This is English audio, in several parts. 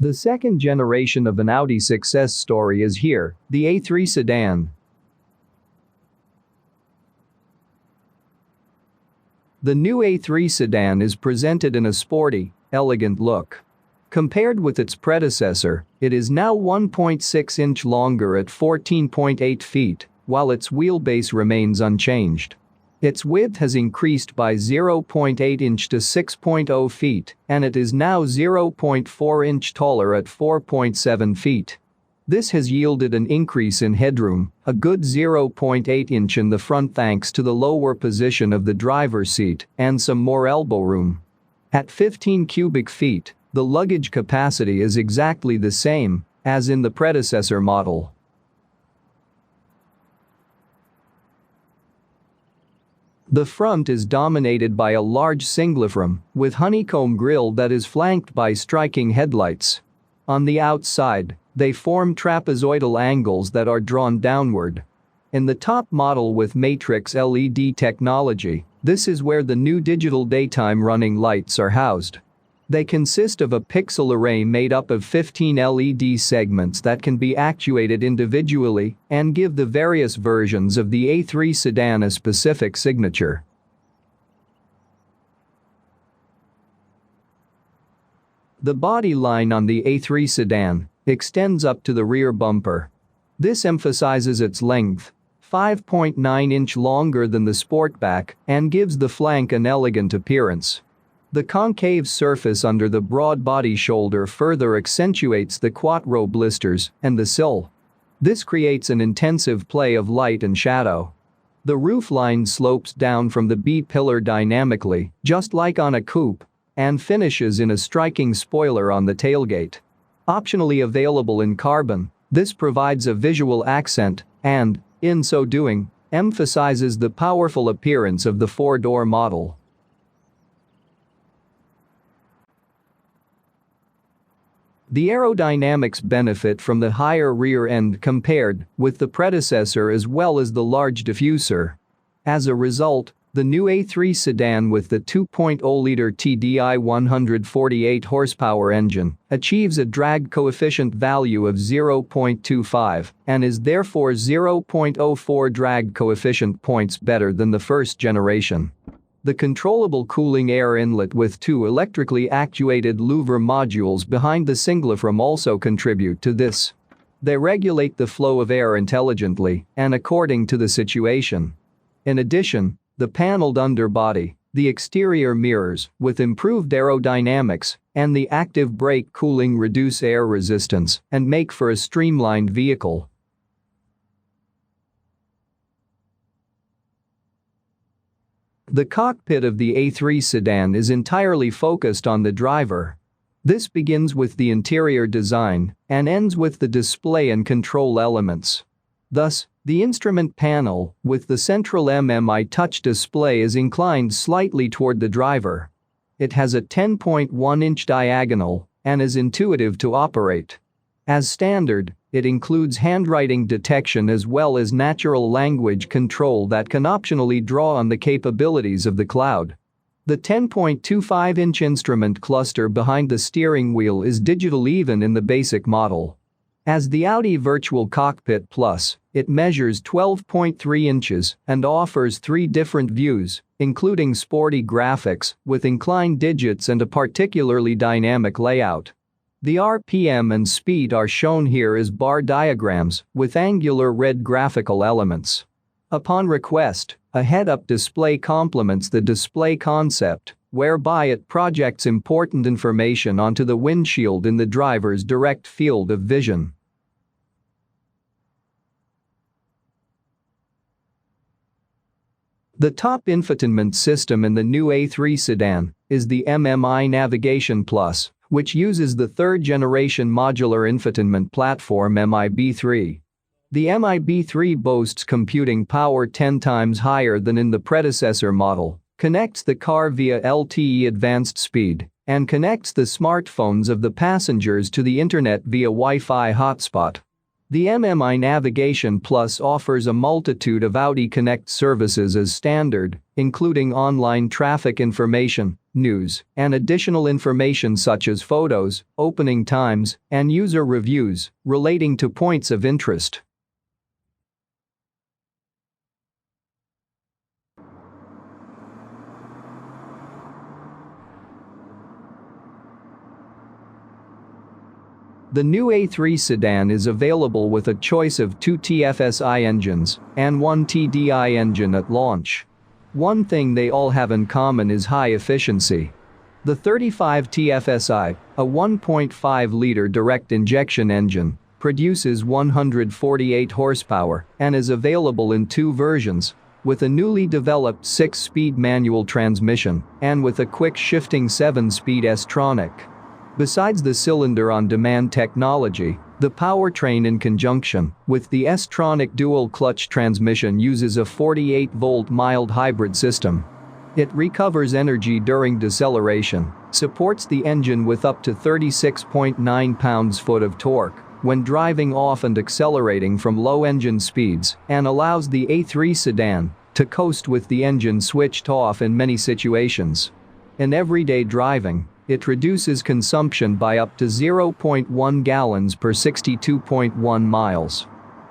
The second generation of an Audi success story is here, the A3 sedan. The new A3 sedan is presented in a sporty, elegant look. Compared with its predecessor, it is now 1.6 inch longer at 14.8 feet, while its wheelbase remains unchanged. Its width has increased by 0.8 inch to 6.0 feet, and it is now 0.4 inch taller at 4.7 feet. This has yielded an increase in headroom, a good 0.8 inch in the front thanks to the lower position of the driver's seat and some more elbow room. At 15 cubic feet, the luggage capacity is exactly the same as in the predecessor model. The front is dominated by a large singlifrom with honeycomb grille that is flanked by striking headlights. On the outside, they form trapezoidal angles that are drawn downward. In the top model with matrix LED technology, this is where the new digital daytime running lights are housed. They consist of a pixel array made up of 15 LED segments that can be actuated individually and give the various versions of the A3 sedan a specific signature. The body line on the A3 sedan extends up to the rear bumper. This emphasizes its length, 5.9 inch longer than the Sportback, and gives the flank an elegant appearance. The concave surface under the broad body shoulder further accentuates the quattro blisters and the sill. This creates an intensive play of light and shadow. The roofline slopes down from the B-pillar dynamically, just like on a coupe, and finishes in a striking spoiler on the tailgate. Optionally available in carbon, this provides a visual accent and, in so doing, emphasizes the powerful appearance of the four-door model. The aerodynamics benefit from the higher rear end compared with the predecessor as well as the large diffuser. As a result, the new A3 sedan with the 2.0-liter TDI 148 horsepower engine achieves a drag coefficient value of 0.25 and is therefore 0.04 drag coefficient points better than the first generation. The controllable cooling air inlet with two electrically actuated louver modules behind the singlifrom also contribute to this. They regulate the flow of air intelligently and according to the situation. In addition, the paneled underbody, the exterior mirrors with improved aerodynamics, and the active brake cooling reduce air resistance and make for a streamlined vehicle. The cockpit of the A3 sedan is entirely focused on the driver. This begins with the interior design and ends with the display and control elements. Thus, the instrument panel with the central MMI touch display is inclined slightly toward the driver. It has a 10.1-inch diagonal and is intuitive to operate. As standard, it includes handwriting detection as well as natural language control that can optionally draw on the capabilities of the cloud. The 10.25-inch instrument cluster behind the steering wheel is digital even in the basic model. As the Audi Virtual Cockpit Plus, it measures 12.3 inches and offers 3 different views, including sporty graphics with inclined digits and a particularly dynamic layout. The RPM and speed are shown here as bar diagrams with angular red graphical elements. Upon request, a head-up display complements the display concept, whereby it projects important information onto the windshield in the driver's direct field of vision. The top infotainment system in the new A3 sedan is the MMI Navigation Plus, which uses the third-generation modular infotainment platform MIB3. The MIB3 boasts computing power 10 times higher than in the predecessor model, connects the car via LTE advanced speed, and connects the smartphones of the passengers to the internet via Wi-Fi hotspot. The MMI Navigation Plus offers a multitude of Audi Connect services as standard, including online traffic information, news, and additional information such as photos, opening times, and user reviews relating to points of interest. The new A3 sedan is available with a choice of 2 TFSI engines and 1 TDI engine at launch. One thing they all have in common is high efficiency. The 35 TFSI, a 1.5-liter direct injection engine, produces 148 horsepower and is available in 2 versions, with a newly developed 6-speed manual transmission and with a quick-shifting 7-speed S-tronic. Besides the cylinder-on-demand technology, the powertrain in conjunction with the S-tronic dual-clutch transmission uses a 48-volt mild hybrid system. It recovers energy during deceleration, supports the engine with up to 36.9 pounds-foot of torque when driving off and accelerating from low engine speeds, and allows the A3 sedan to coast with the engine switched off in many situations. In everyday driving, it reduces consumption by up to 0.1 gallons per 62.1 miles.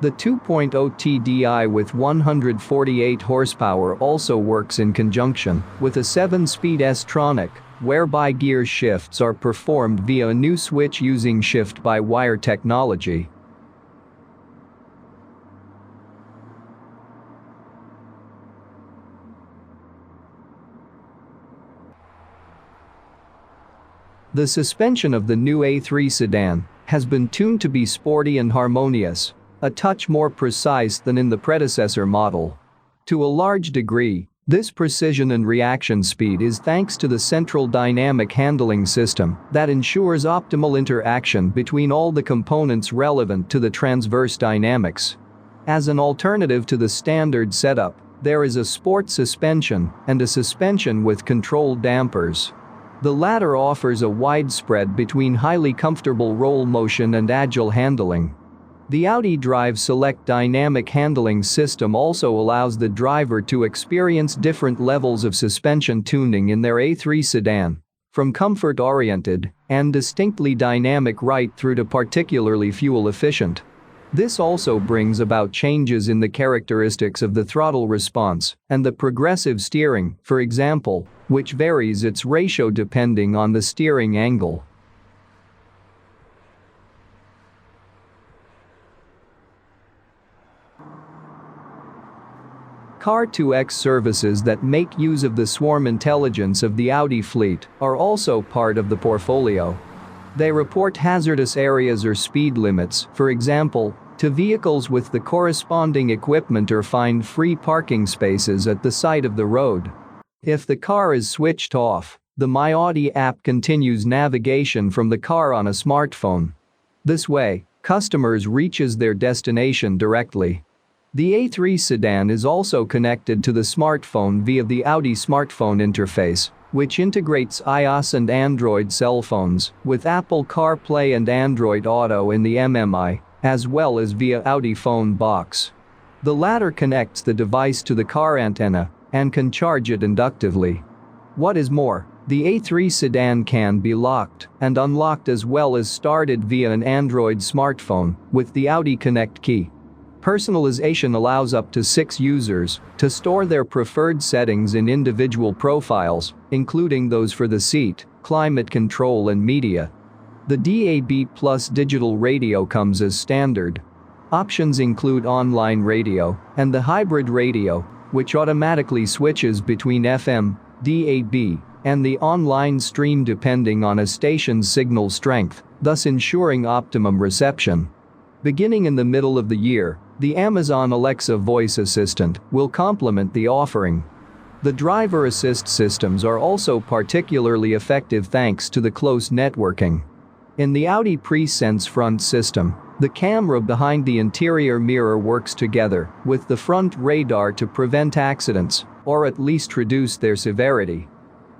The 2.0 TDI with 148 horsepower also works in conjunction with a 7-speed S-tronic, whereby gear shifts are performed via a new switch using shift-by-wire technology. The suspension of the new A3 sedan has been tuned to be sporty and harmonious, a touch more precise than in the predecessor model. To a large degree, this precision and reaction speed is thanks to the central dynamic handling system that ensures optimal interaction between all the components relevant to the transverse dynamics. As an alternative to the standard setup, there is a sport suspension and a suspension with controlled dampers. The latter offers a wide spread between highly comfortable roll motion and agile handling. The Audi Drive Select dynamic handling system also allows the driver to experience different levels of suspension tuning in their A3 sedan, from comfort-oriented and distinctly dynamic right through to particularly fuel-efficient. This also brings about changes in the characteristics of the throttle response and the progressive steering, for example, which varies its ratio depending on the steering angle. Car2X services that make use of the swarm intelligence of the Audi fleet are also part of the portfolio. They report hazardous areas or speed limits, for example, to vehicles with the corresponding equipment or find free parking spaces at the side of the road. If the car is switched off, the My Audi app continues navigation from the car on a smartphone. This way, customers reaches their destination directly. The A3 sedan is also connected to the smartphone via the Audi smartphone interface, which integrates iOS and Android cell phones with Apple CarPlay and Android Auto in the MMI, as well as via Audi Phone Box. The latter connects the device to the car antenna and can charge it inductively. What is more, the A3 sedan can be locked and unlocked as well as started via an Android smartphone with the Audi Connect key. Personalization allows up to 6 users to store their preferred settings in individual profiles, including those for the seat, climate control and media. The DAB+ digital radio comes as standard. Options include online radio and the hybrid radio, which automatically switches between FM, DAB, and the online stream depending on a station's signal strength, thus ensuring optimum reception. Beginning in the middle of the year, the Amazon Alexa voice assistant will complement the offering. The driver assist systems are also particularly effective thanks to the close networking. In the Audi Presense front system, the camera behind the interior mirror works together with the front radar to prevent accidents, or at least reduce their severity.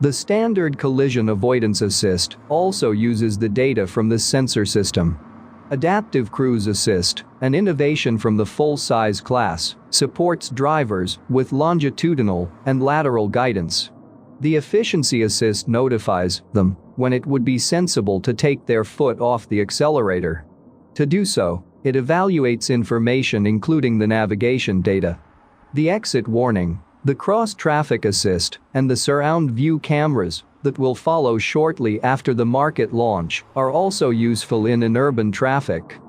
The standard collision avoidance assist also uses the data from this sensor system. Adaptive Cruise Assist, an innovation from the full-size class, supports drivers with longitudinal and lateral guidance. The efficiency assist notifies them when it would be sensible to take their foot off the accelerator. To do so, it evaluates information including the navigation data, the exit warning, the cross-traffic assist, and the surround view cameras that will follow shortly after the market launch are also useful in urban traffic.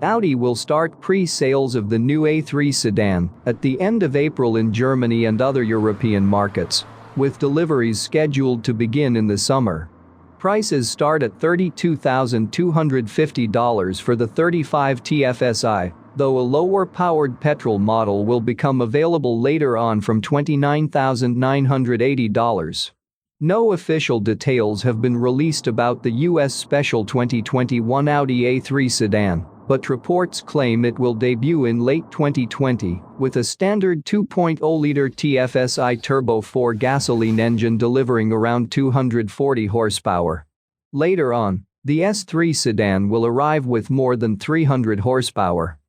Audi will start pre-sales of the new A3 sedan at the end of April in Germany and other European markets, with deliveries scheduled to begin in the summer. Prices start at $32,250 for the 35 TFSI, though a lower-powered petrol model will become available later on from $29,980. No official details have been released about the US Special 2021 Audi A3 sedan, but reports claim it will debut in late 2020 with a standard 2.0-liter TFSI Turbo 4 gasoline engine delivering around 240 horsepower. Later on, the S3 sedan will arrive with more than 300 horsepower.